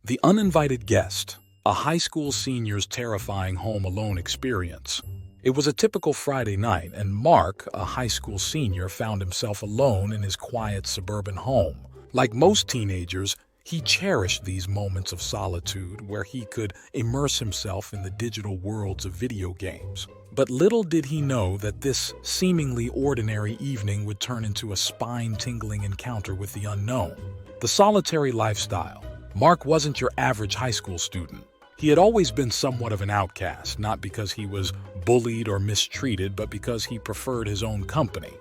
The Uninvited Guest, a high school senior's terrifying home alone experience. It was a typical Friday night, and Mark, a high school senior, found himself alone in his quiet suburban home. Like most teenagers, he cherished these moments of solitude where he could immerse himself in the digital worlds of video games. But little did he know that this seemingly ordinary evening would turn into a spine-tingling encounter with the unknown. The solitary lifestyle. Mark wasn't your average high school student. He had always been somewhat of an outcast, not because he was bullied or mistreated, but because he preferred his own company.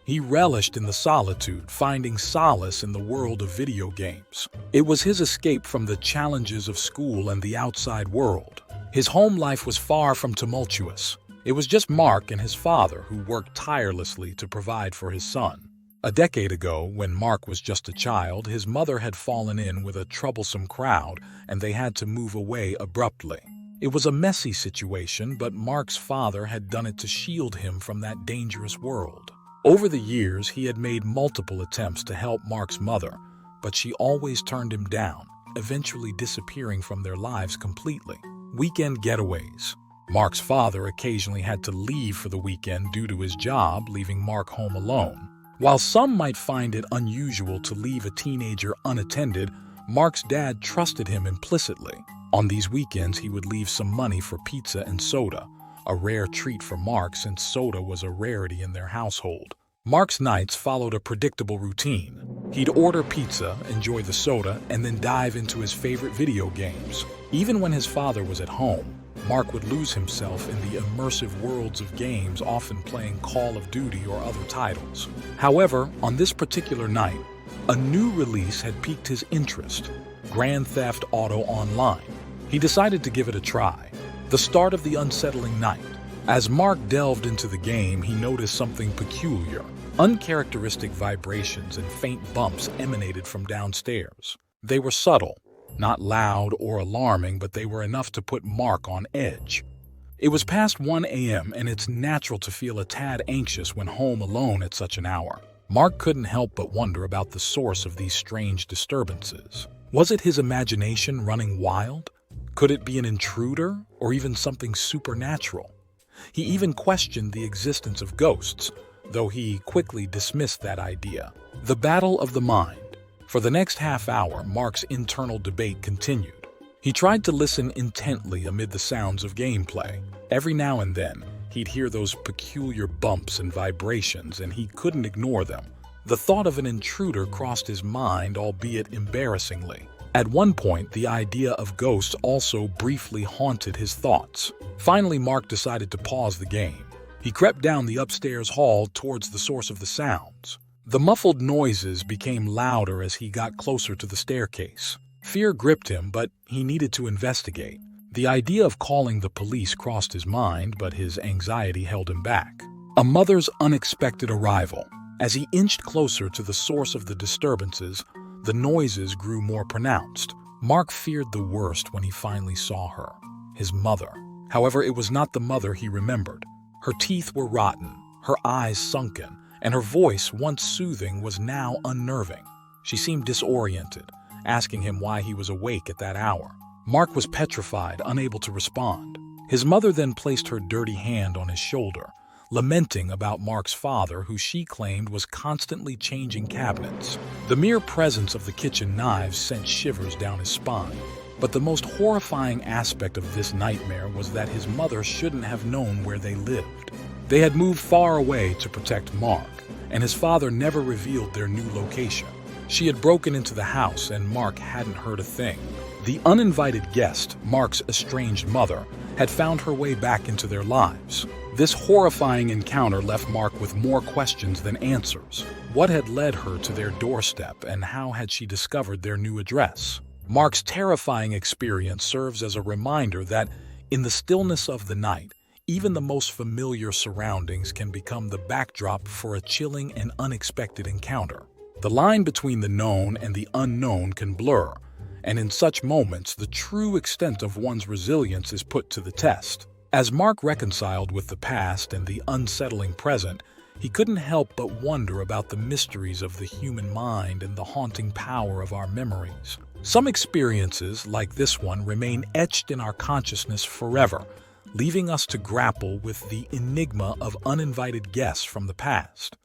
He relished in the solitude, finding solace in the world of video games. It was his escape from the challenges of school and the outside world. His home life was far from tumultuous. It was just Mark and his father who worked tirelessly to provide for his son. A decade ago, when Mark was just a child, his mother had fallen in with a troublesome crowd and they had to move away abruptly. It was a messy situation, but Mark's father had done it to shield him from that dangerous world. Over the years, he had made multiple attempts to help Mark's mother, but she always turned him down, eventually disappearing from their lives completely. Weekend getaways. Mark's father occasionally had to leave for the weekend due to his job, leaving Mark home alone. While some might find it unusual to leave a teenager unattended, Mark's dad trusted him implicitly. On these weekends, he would leave some money for pizza and soda, a rare treat for Mark since soda was a rarity in their household. Mark's nights followed a predictable routine. He'd order pizza, enjoy the soda, and then dive into his favorite video games. Even when his father was at home, Mark would lose himself in the immersive worlds of games, often playing Call of Duty or other titles. However, on this particular night, a new release had piqued his interest: Grand Theft Auto Online. He decided to give it a try. The start of the unsettling night. As Mark delved into the game, he noticed something peculiar. Uncharacteristic vibrations and faint bumps emanated from downstairs. They were subtle, not loud or alarming, but they were enough to put Mark on edge. It was past 1 a.m., and it's natural to feel a tad anxious when home alone at such an hour. Mark couldn't help but wonder about the source of these strange disturbances. Was it his imagination running wild? Could it be an intruder, or even something supernatural? He even questioned the existence of ghosts, though he quickly dismissed that idea. The battle of the mind. For the next half hour, Mark's internal debate continued. He tried to listen intently amid the sounds of gameplay. Every now and then, he'd hear those peculiar bumps and vibrations, and he couldn't ignore them. The thought of an intruder crossed his mind, albeit embarrassingly. At one point, the idea of ghosts also briefly haunted his thoughts. Finally, Mark decided to pause the game. He crept down the upstairs hall towards the source of the sounds. The muffled noises became louder as he got closer to the staircase. Fear gripped him, but he needed to investigate. The idea of calling the police crossed his mind, but his anxiety held him back. A mother's unexpected arrival. As he inched closer to the source of the disturbances, the noises grew more pronounced. Mark feared the worst when he finally saw her, his mother. However, it was not the mother he remembered. Her teeth were rotten, her eyes sunken, and her voice, once soothing, was now unnerving. She seemed disoriented, asking him why he was awake at that hour. Mark was petrified, unable to respond. His mother then placed her dirty hand on his shoulder, lamenting about Mark's father, who she claimed was constantly changing cabinets. The mere presence of the kitchen knives sent shivers down his spine. But the most horrifying aspect of this nightmare was that his mother shouldn't have known where they lived. They had moved far away to protect Mark, and his father never revealed their new location. She had broken into the house, and Mark hadn't heard a thing. The uninvited guest, Mark's estranged mother, had found her way back into their lives. This horrifying encounter left Mark with more questions than answers. What had led her to their doorstep, and how had she discovered their new address? Mark's terrifying experience serves as a reminder that, in the stillness of the night, even the most familiar surroundings can become the backdrop for a chilling and unexpected encounter. The line between the known and the unknown can blur, and in such moments, the true extent of one's resilience is put to the test. As Mark reconciled with the past and the unsettling present, he couldn't help but wonder about the mysteries of the human mind and the haunting power of our memories. Some experiences, like this one, remain etched in our consciousness forever, leaving us to grapple with the enigma of uninvited guests from the past.